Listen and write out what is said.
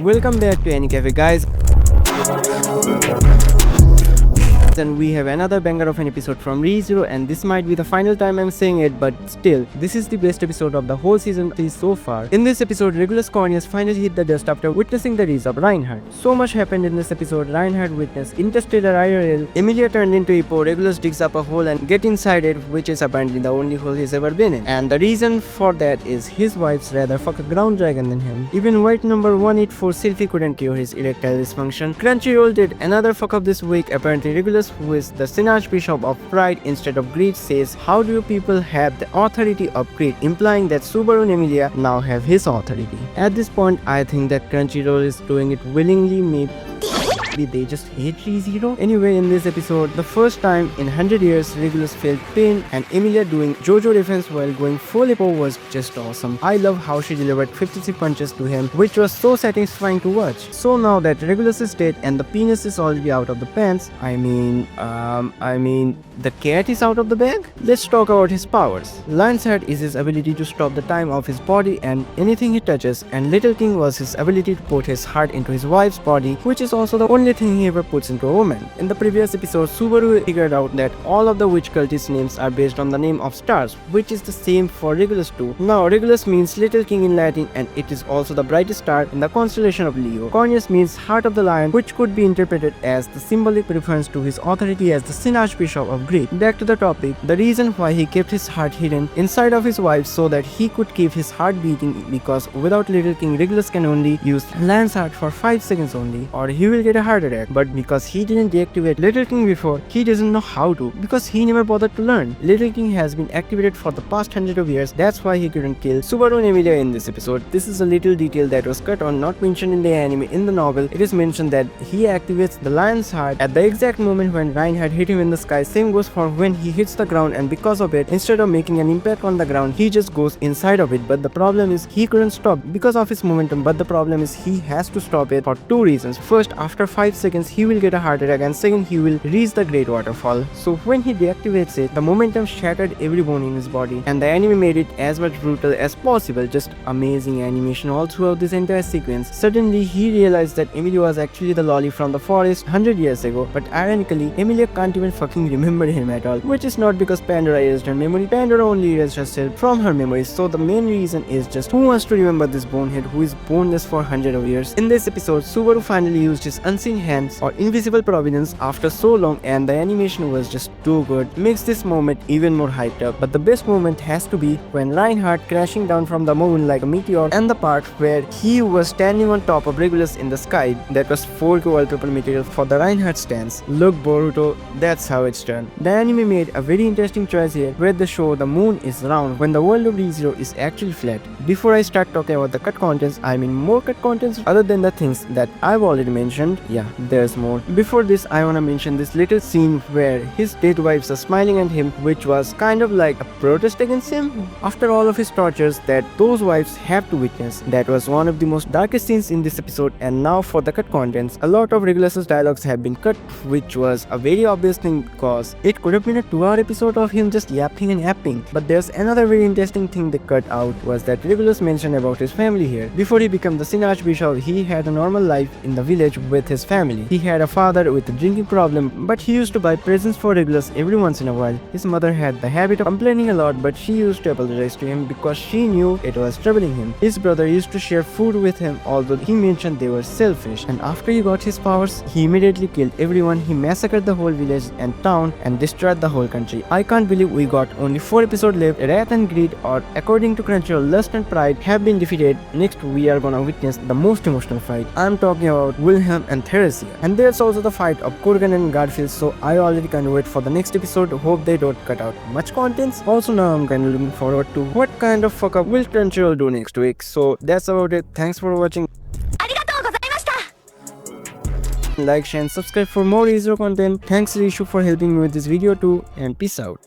welcome back to Any Cafe, guys. And we have another banger of an episode from ReZero, and this might be the final time I'm saying it, but still, this is the best episode of the whole season 3 so far. In this episode, Regulus Cornelius finally hit the dust after witnessing the rise of Reinhardt. So much happened in this episode. Reinhardt witnessed interstellar IRL, Emilia turned into Hippo, Regulus digs up a hole and get inside it, which is apparently the only hole he's ever been in. And the reason for that is his wife's rather fuck a ground dragon than him. Even white number 184 Sylphie couldn't cure his erectile dysfunction. Crunchyroll did another fuck up this week. Apparently Regulus, who is the Synarch Bishop of Pride instead of Greed, says, how do you people have the authority of greed, implying that Subaru and Emilia now have his authority. At this point, I think that Crunchyroll is doing it willingly, maybe they just hate ReZero. Anyway, in this episode, the first time in 100 years, Regulus felt pain, and Emilia doing JoJo defense while going full Hippo was just awesome. I love how she delivered 56 punches to him, which was so satisfying to watch. So now that Regulus is dead and the penis is already out of the pants, I mean, the cat is out of the bag? Let's talk about his powers. Lion's Heart is his ability to stop the time of his body and anything he touches, and Little King was his ability to put his heart into his wife's body, which is also the only thing he ever puts into a woman. In the previous episode, Subaru figured out that all of the witch cultist names are based on the name of stars, which is the same for Regulus too. Now, Regulus means Little King in Latin, and it is also the brightest star in the constellation of Leo. Cornelius means Heart of the Lion, which could be interpreted as the symbolic reference to his authority as the Synarch Bishop of Greed. Back to the topic, the reason why he kept his heart hidden inside of his wife so that he could keep his heart beating, because without Little King, Regulus can only use Lion's Heart for 5 seconds only, or he will get a heart attack. But because he didn't deactivate Little King before, he doesn't know how to, because he never bothered to learn. Little King has been activated for the past 100 of years, that's why he couldn't kill Subaru and Emilia in this episode. This is a little detail that was cut or not mentioned in the anime. In the novel, it is mentioned that he activates the Lion's Heart at the exact moment when Reinhardt hit him in the sky. Same goes for when he hits the ground, and because of it, instead of making an impact on the ground, he just goes inside of it. But the problem is he couldn't stop because of his momentum, but the problem is he has to stop it for 2 reasons. First, after 5 seconds he will get a heart attack, and second, he will reach the Great Waterfall. So when he deactivates it, the momentum shattered every bone in his body, and the anime made it as much brutal as possible. Just amazing animation all throughout this entire sequence. Suddenly he realized that Emilia was actually the lolly from the forest 100 years ago, but ironically Emilia can't even fucking remember him at all, which is not because Pandora erased her memory. Pandora only erased herself from her memories, so the main reason is just who wants to remember this bonehead who is boneless for 100 of years. In this episode, Subaru finally used his unseen hands or invisible providence after so long, and the animation was just too good. Makes this moment even more hyped up. But the best moment has to be when Reinhardt crashing down from the moon like a meteor, and the part where he was standing on top of Regulus in the sky. That was 4K wallpaper material for the Reinhardt stance. Look Boruto, that's how it's done. The anime made a very interesting choice here, where they show the moon is round when the world of ReZero is actually flat. Before I start talking about the cut contents, I mean more cut contents other than the things that I've already mentioned. Yeah, there's more. Before this, I wanna mention this little scene where his dead wives are smiling at him, which was kind of like a protest against him after all of his tortures that those wives have to witness. That was one of the most darkest scenes in this episode. And now for the cut contents. A lot of Regulus's dialogues have been cut, which was a very obvious thing because it could have been a 2-hour episode of him just yapping and yapping. But there's another very interesting thing they cut out, was that Regulus mentioned about his family here. Before he became the Synarch Bishop, he had a normal life in the village with his family. He had a father with a drinking problem, but he used to buy presents for Regulus every once in a while. His mother had the habit of complaining a lot, but she used to apologize to him because she knew it was troubling him. His brother used to share food with him, although he mentioned they were selfish. And after he got his powers, he immediately killed everyone. He massacred the whole village and town and destroyed the whole country. I can't believe we got only 4 episodes left. Wrath and Greed, or according to Crunchyroll, Lust and Pride, have been defeated. Next we are gonna witness the most emotional fight. I'm talking about Wilhelm and Theresia. And there's also the fight of Kurgan and Garfield, so I already can't wait for the next episode. Hope they don't cut out much contents. Also now I'm kinda looking forward to what kind of fuck up will Crunchyroll do next week. So that's about it. Thanks for watching. Like, share and subscribe for more ReZero content. Thanks Rishu for helping me with this video too, and peace out.